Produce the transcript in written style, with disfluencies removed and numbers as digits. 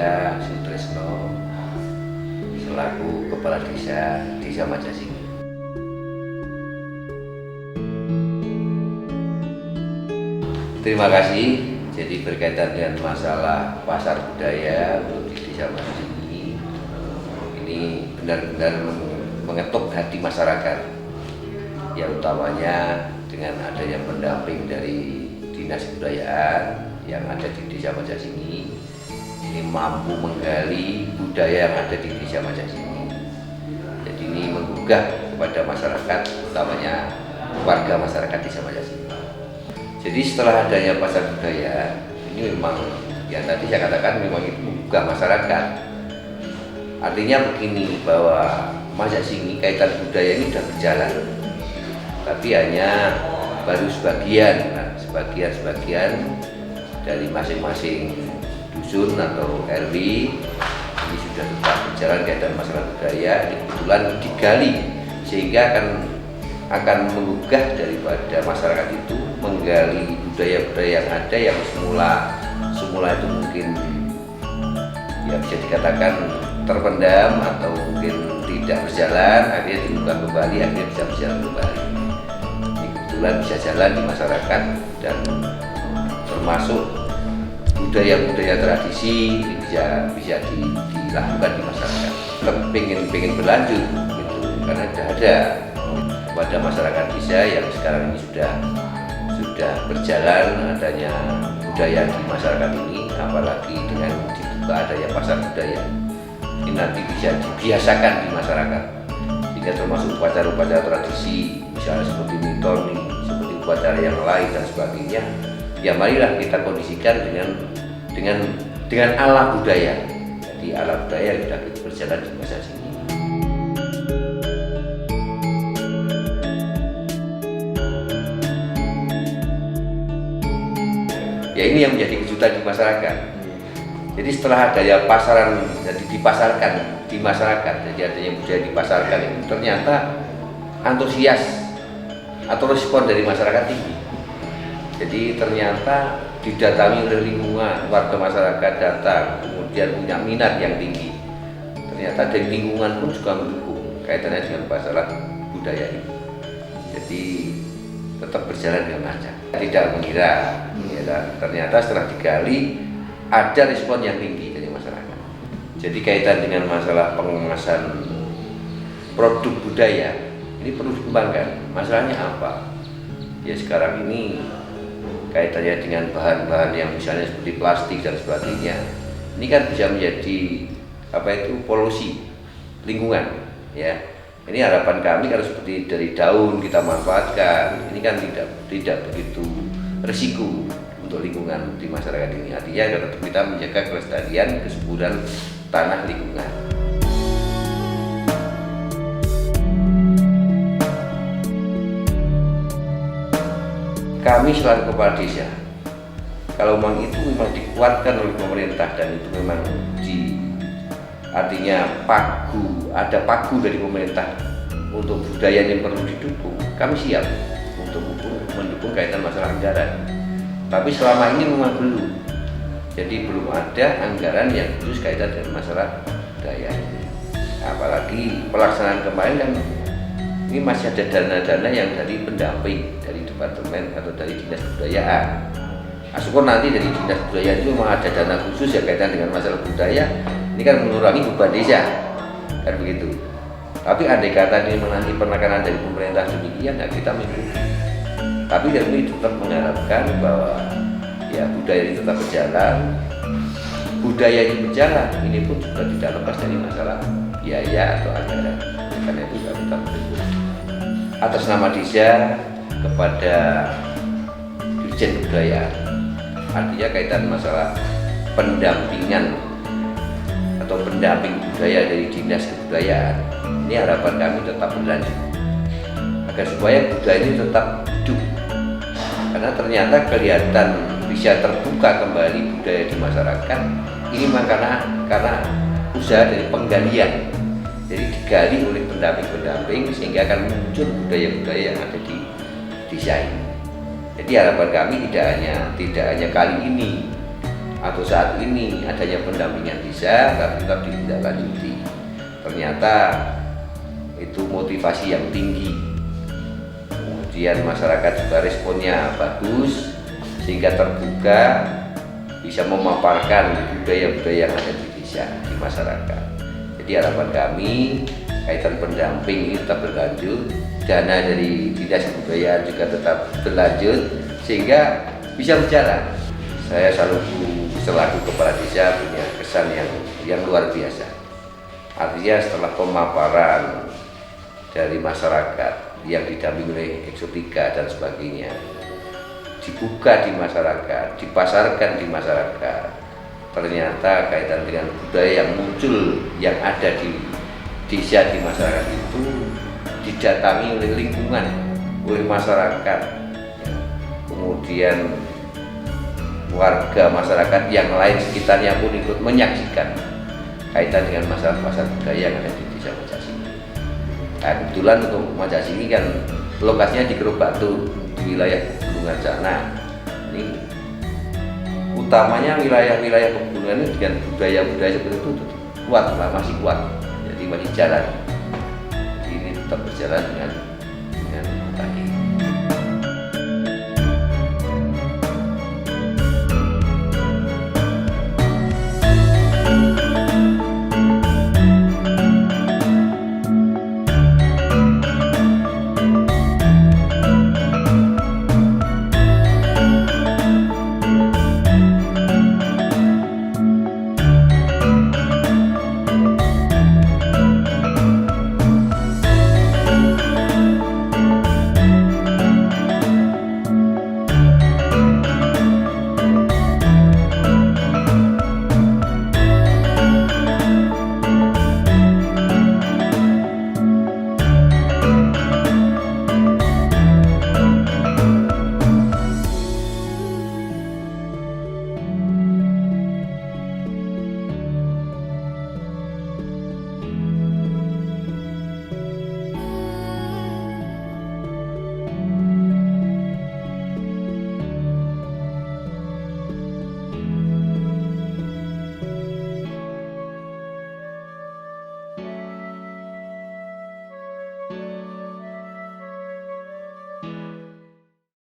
saya Sutresno selaku Kepala Desa Majasingi. Terima kasih. Jadi berkaitan dengan masalah pasar budaya untuk di Desa Majasingi, ini benar-benar mengetuk hati masyarakat, yang utamanya dengan adanya pendamping dari Dinas Kebudayaan yang ada di Desa Majasingi. Ini mampu menggali budaya yang ada di Desa Majasingi. Jadi ini menggugah kepada masyarakat, utamanya warga masyarakat Desa Majasingi. Jadi setelah adanya pasar budaya, ini memang yang tadi saya katakan memang itu menggugah masyarakat. Artinya begini, bahwa Majasingi kaitan budaya ini sudah berjalan, tapi hanya baru sebagian dari masing-masing dusun atau RW ini sudah tetap berjalan kaitan masalah budaya. Kebetulan digali sehingga akan menggugah daripada masyarakat itu menggali budaya-budaya yang ada yang semula itu mungkin ya bisa dikatakan terpendam atau mungkin tidak berjalan, akhirnya dibuka kembali, akhirnya bisa berjalan kembali. Ini kebetulan bisa jalan di masyarakat, dan termasuk budaya-budaya tradisi ini bisa dilakukan di masyarakat. Pengen berlanjut gitu, karena sudah ada kepada masyarakat desa yang sekarang ini sudah berjalan adanya budaya di masyarakat ini, apalagi dengan dibuka adanya pasar budaya. Ini nanti bisa dibiasakan di masyarakat, sehingga termasuk upacara-upacara tradisi, misalnya seperti mitoni, seperti upacara yang lain dan sebagainya. Ya marilah kita kondisikan dengan ala budaya. Jadi ala budaya yang sudah berjalan di masa sini. Ya ini yang menjadi kejutan di masyarakat. Jadi setelah adanya pasaran, jadi dipasarkan di masyarakat, jadi adanya budaya dipasarkan, itu ternyata antusias atau respon dari masyarakat tinggi. Jadi ternyata didatangi oleh lingkungan, warga masyarakat datang, kemudian punya minat yang tinggi. Ternyata dari lingkungan pun juga mendukung kaitannya dengan masalah budaya ini. Jadi tetap berjalan dengan lancar. Tidak mengira, ya, ternyata setelah digali ada respon yang tinggi dari masyarakat. Jadi kaitan dengan masalah pengemasan produk budaya ini perlu dikembangkan. Masalahnya apa? Ya sekarang ini kaitannya dengan bahan-bahan yang misalnya seperti plastik dan sebagainya, ini kan bisa menjadi polusi lingkungan, ya. Ini harapan kami kalau seperti dari daun kita manfaatkan, ini kan tidak begitu risiko untuk lingkungan di masyarakat ini. Artinya kalau kita menjaga kelestarian kesuburan tanah lingkungan. Kami selaku kepala desa, kalau memang itu memang dikuatkan oleh pemerintah dan itu memang artinya ada pagu dari pemerintah untuk budaya yang perlu didukung, kami siap untuk mendukung kaitan masalah anggaran. Tapi selama ini memang belum, jadi belum ada anggaran yang khusus kaitan dengan masalah budaya. Apalagi pelaksanaan kemarin kan ini masih ada dana-dana yang dari pendamping dari departemen atau dari dinas kebudayaan. Syukur nanti dari dinas kebudayaan itu memang ada dana khusus yang kaitan dengan masalah budaya. Ini kan mengurangi beban desa, kan begitu. Tapi andai kata ini nanti penekanan dari pemerintah demikian, ya kita mengikuti. Tapi kami tetap mengharapkan bahwa ya budaya ini tetap berjalan. Budaya ini berjalan, ini pun juga tidak lepas dari masalah biaya atau anggaran. Karena itu kami tetap mendukung. Atas nama desa kepada Dirjen Kebudayaan, artinya kaitan masalah pendampingan atau pendamping budaya dari Dinas Kebudayaan, ini harapan kami tetap berlanjut agar supaya budaya ini tetap hidup, karena ternyata kelihatan bisa terbuka kembali budaya di masyarakat ini memang karena usaha dari penggalian. Jadi digali oleh pendamping-pendamping sehingga akan muncul budaya-budaya yang ada di desa ini. Jadi harapan kami tidak hanya kali ini, atau saat ini adanya pendampingan bisa, tapi tetap ditindaklanjuti. Ternyata itu motivasi yang tinggi, kemudian masyarakat juga responnya bagus, sehingga terbuka bisa memaparkan budaya-budaya yang ada di desa, di masyarakat. Jadi harapan kami kaitan pendamping ini tetap berlanjut, dana dari Dinas Kebudayaan juga tetap berlanjut sehingga bisa berjalan. Saya selaku kepala desa punya kesan yang luar biasa. Artinya setelah pemaparan dari masyarakat yang didampingi oleh Exotica dan sebagainya, dibuka di masyarakat, dipasarkan di masyarakat, ternyata kaitan dengan budaya yang muncul yang ada di desa, di masyarakat itu didatangi oleh lingkungan, oleh masyarakat, kemudian warga masyarakat yang lain sekitarnya pun ikut menyaksikan kaitan dengan masalah-masalah budaya yang ada di desa Majasini. Nah, kebetulan untuk Majasini kan lokasinya di Keruk Batu, di wilayah pegunungan sana. Ini utamanya wilayah-wilayah pegunungan ini dengan budaya-budaya seperti itu kuat, masih kuat, jadi masih jalan. Ini tetap berjalan dengan